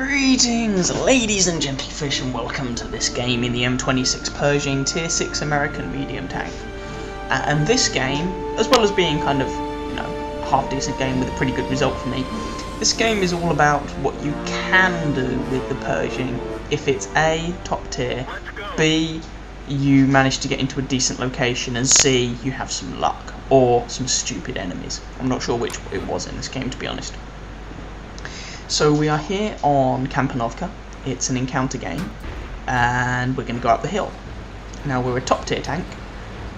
Greetings, ladies and gentlefish, and welcome to this game in the M26 Pershing Tier 6 American medium tank. And this game, as well as being kind of, a half-decent game with a pretty good result for me, this game is all about what you can do with the Pershing if it's A, top tier, B, you manage to get into a decent location, and C, you have some luck, or some stupid enemies. I'm not sure which it was in this game, to be honest. So we are here on Kampanovka. It's an encounter game, and we're going to go up the hill. Now we're a top tier tank,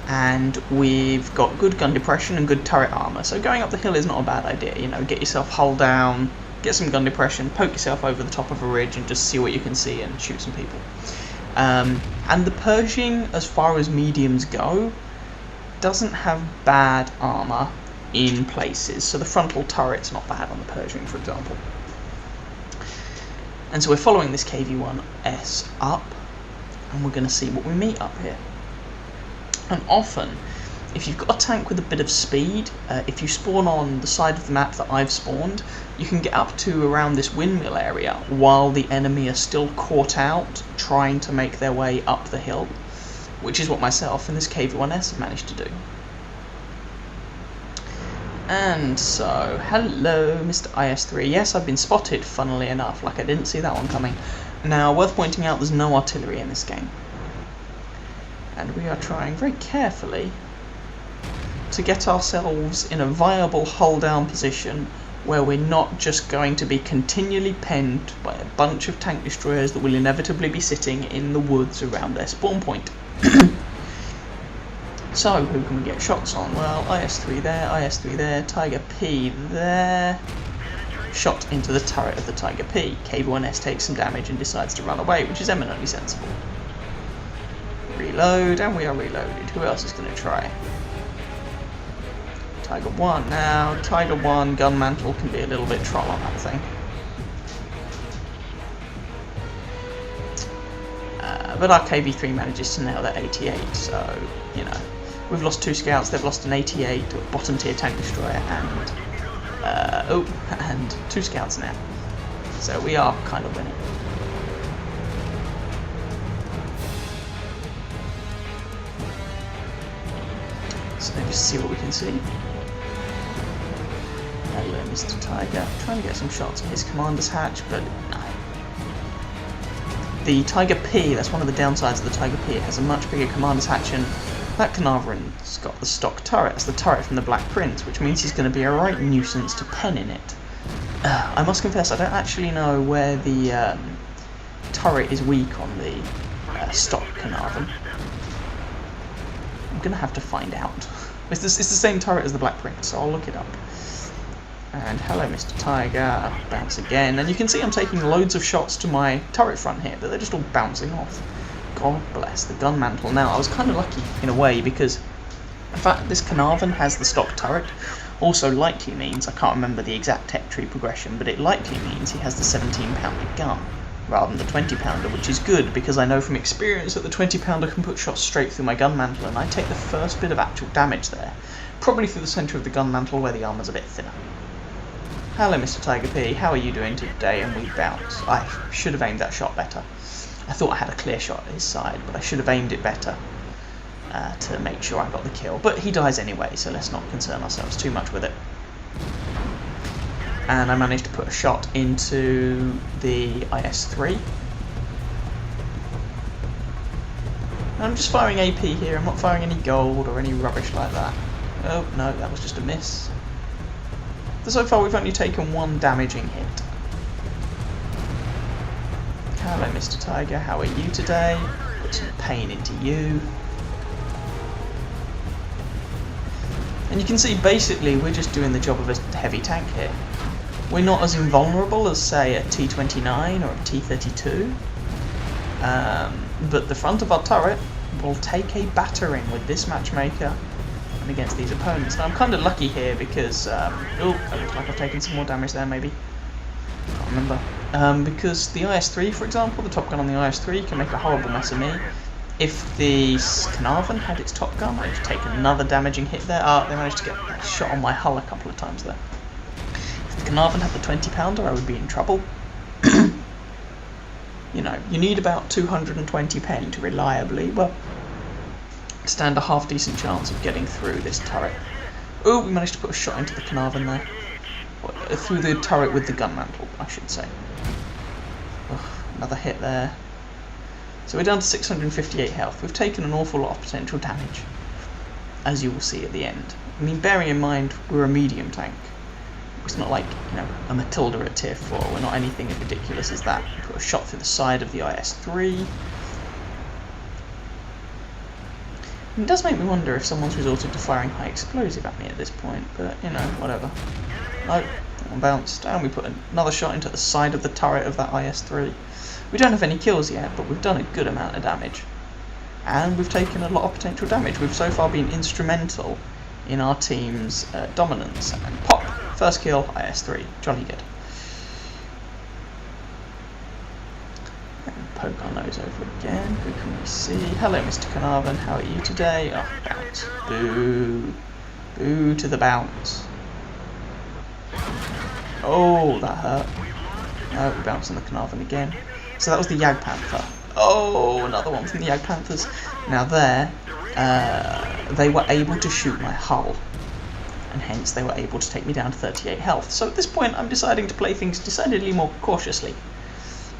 and we've got good gun depression and good turret armour, so going up the hill is not a bad idea. Get yourself hull down, get some gun depression, poke yourself over the top of a ridge and just see what you can see and shoot some people. And the Pershing, as far as mediums go, doesn't have bad armour in places, so the frontal turret's not bad on the Pershing, for example. And so we're following this KV-1S up, and we're going to see what we meet up here. And often, if you've got a tank with a bit of speed, if you spawn on the side of the map that I've spawned, you can get up to around this windmill area while the enemy are still caught out trying to make their way up the hill, which is what myself and this KV-1S have managed to do. And so, hello Mr. IS-3. Yes, I've been spotted, funnily enough, like I didn't see that one coming. Now, worth pointing out, there's no artillery in this game. And we are trying very carefully to get ourselves in a viable hull-down position where we're not just going to be continually penned by a bunch of tank destroyers that will inevitably be sitting in the woods around their spawn point. So, who can we get shots on? Well, IS-3 there, IS-3 there, Tiger P there. Shot into the turret of the Tiger P. KV-1S takes some damage and decides to run away, which is eminently sensible. Reload, and we are reloaded. Who else is going to try? Tiger 1 now. Tiger 1, gun mantle can be a little bit troll on that thing. But our KV-3 manages to nail that 88, so, we've lost 2 scouts, they've lost an 88, a bottom tier tank destroyer, and 2 scouts now. So we are kind of winning. So let's see what we can see. Hello, Mr. Tiger. Trying to get some shots on his commander's hatch, but no. The Tiger P, that's one of the downsides of the Tiger P, it has a much bigger commander's hatch, and that Carnarvon's got the stock turret. It's the turret from the Black Prince, which means he's going to be a right nuisance to pen in it. I must confess, I don't actually know where the turret is weak on the stock Carnarvon. I'm going to have to find out. It's the same turret as the Black Prince, so I'll look it up. And hello, Mr. Tiger. Bounce again. And you can see I'm taking loads of shots to my turret front here, but they're just all bouncing off. God bless the gun mantle. Now, I was kind of lucky in a way because the fact that this Carnarvon has the stock turret also likely means, I can't remember the exact tech tree progression, but it likely means he has the 17-pounder gun rather than the 20-pounder, which is good because I know from experience that the 20-pounder can put shots straight through my gun mantle, and I take the first bit of actual damage there, probably through the centre of the gun mantle where the armour's a bit thinner. Hello, Mr. Tiger P. How are you doing today? And we bounce. I should have aimed that shot better. I thought I had a clear shot at his side, but I should have aimed it better to make sure I got the kill. But he dies anyway, so let's not concern ourselves too much with it. And I managed to put a shot into the IS-3. I'm just firing AP here. I'm not firing any gold or any rubbish like that. Oh, no, that was just a miss. So far we've only taken 1 damaging hit. Hello, Mr. Tiger, how are you today? Put some pain into you. And you can see basically we're just doing the job of a heavy tank here. We're not as invulnerable as, say, a T-29 or a T-32. But the front of our turret will take a battering with this matchmaker and against these opponents. Now I'm kind of lucky here because, that looks like I've taken some more damage there maybe. Can't remember. Because the IS-3, for example, the top gun on the IS-3 can make a horrible mess of me. If the Carnarvon had its top gun, I'd take another damaging hit there. They managed to get a shot on my hull a couple of times there. If the Carnarvon had the 20-pounder, I would be in trouble. You know, you need about 220 pen to reliably, well, stand a half decent chance of getting through this turret. Oh, we managed to put a shot into the Carnarvon there. Through the turret with the gun mantle, I should say. Ugh, another hit there. So we're down to 658 health. We've taken an awful lot of potential damage, as you will see at the end. I mean, bearing in mind, we're a medium tank. It's not like, you know, a Matilda at tier 4. We're not anything as ridiculous as that. Put a shot through the side of the IS-3. It does make me wonder if someone's resorted to firing high explosive at me at this point, but, you know, whatever. No, that one bounced, and we put another shot into the side of the turret of that IS-3. We don't have any kills yet, but we've done a good amount of damage. And we've taken a lot of potential damage. We've so far been instrumental in our team's dominance. And pop! First kill, IS-3. Jolly good. And poke our nose over again. Who can we see? Hello, Mr. Carnarvon. How are you today? Oh, bounce. Boo. Boo to the bounce. Oh, that hurt. No, we bounced on the Carnarvon again. So that was the Jagdpanther. Oh, another one from the Jagdpanthers. Now there, they were able to shoot my hull, and hence they were able to take me down to 38 health. So at this point I'm deciding to play things decidedly more cautiously,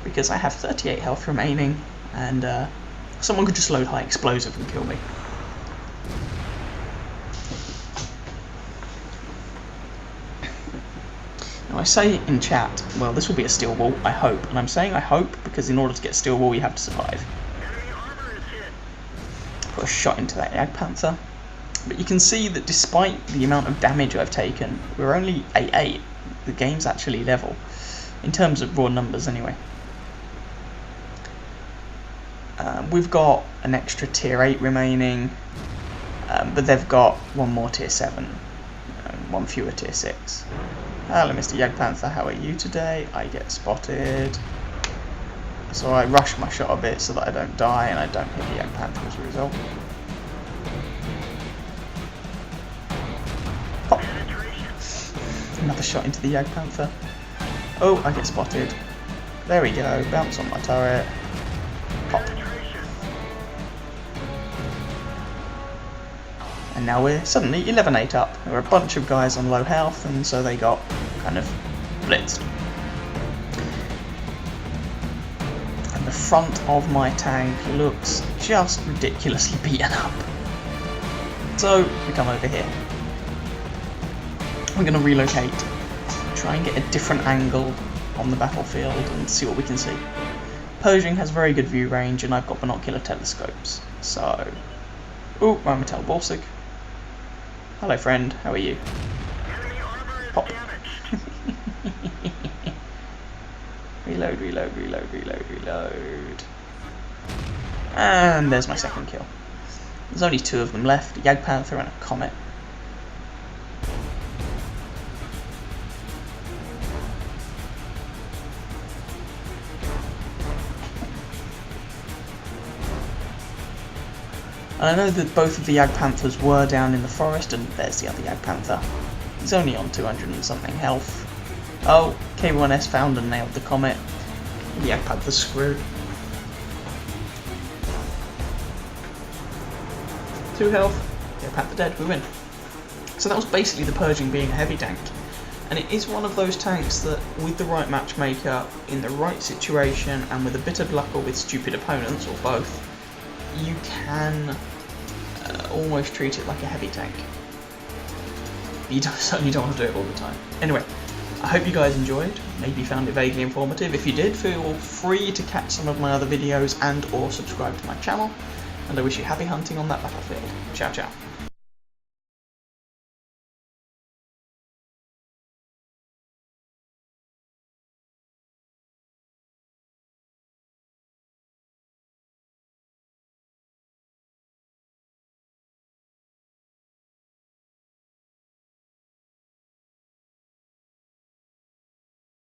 because I have 38 health remaining, and someone could just load high explosive and kill me. Now I say in chat, well, this will be a steel wall, I hope, and I'm saying I hope because in order to get steel wall you have to survive. Put a shot into that Jagdpanther, but you can see that despite the amount of damage I've taken, we're only 8-8. The game's actually level, in terms of raw numbers anyway. We've got an extra tier 8 remaining, but they've got one more tier 7, one fewer tier 6. Hello, Mr. Jagdpanther, how are you today? I get spotted. So I rush my shot a bit so that I don't die and I don't hit the Jagdpanther as a result. Pop! Another shot into the Jagdpanther. Oh, I get spotted. There we go, bounce on my turret. Pop. And now we're suddenly 11-8 up. There were a bunch of guys on low health, and so they got kind of blitzed. And the front of my tank looks just ridiculously beaten up. So we come over here. We're going to relocate, try and get a different angle on the battlefield and see what we can see. Pershing has very good view range, and I've got binocular telescopes. So, ooh, Rheinmetall Borsig. Hello friend, how are you? Pop. Reload, reload, reload, reload, reload. And there's my second kill. There's only 2 of them left, a Jagdpanther and a Comet. And I know that both of the Jagdpanthers were down in the forest, and there's the other Jagdpanther. He's only on 200 and something health. Oh, K1S found and nailed the Comet. The Jagdpanther's screwed. 2 health, Jagdpanther dead, we win. So that was basically the Pershing being a heavy tank. And it is one of those tanks that, with the right matchmaker, in the right situation, and with a bit of luck or with stupid opponents, or both, you can almost treat it like a heavy tank. You certainly don't want to do it all the time. Anyway, I hope you guys enjoyed, maybe found it vaguely informative. If you did, feel free to catch some of my other videos and or subscribe to my channel, and I wish you happy hunting on that battlefield. Ciao ciao.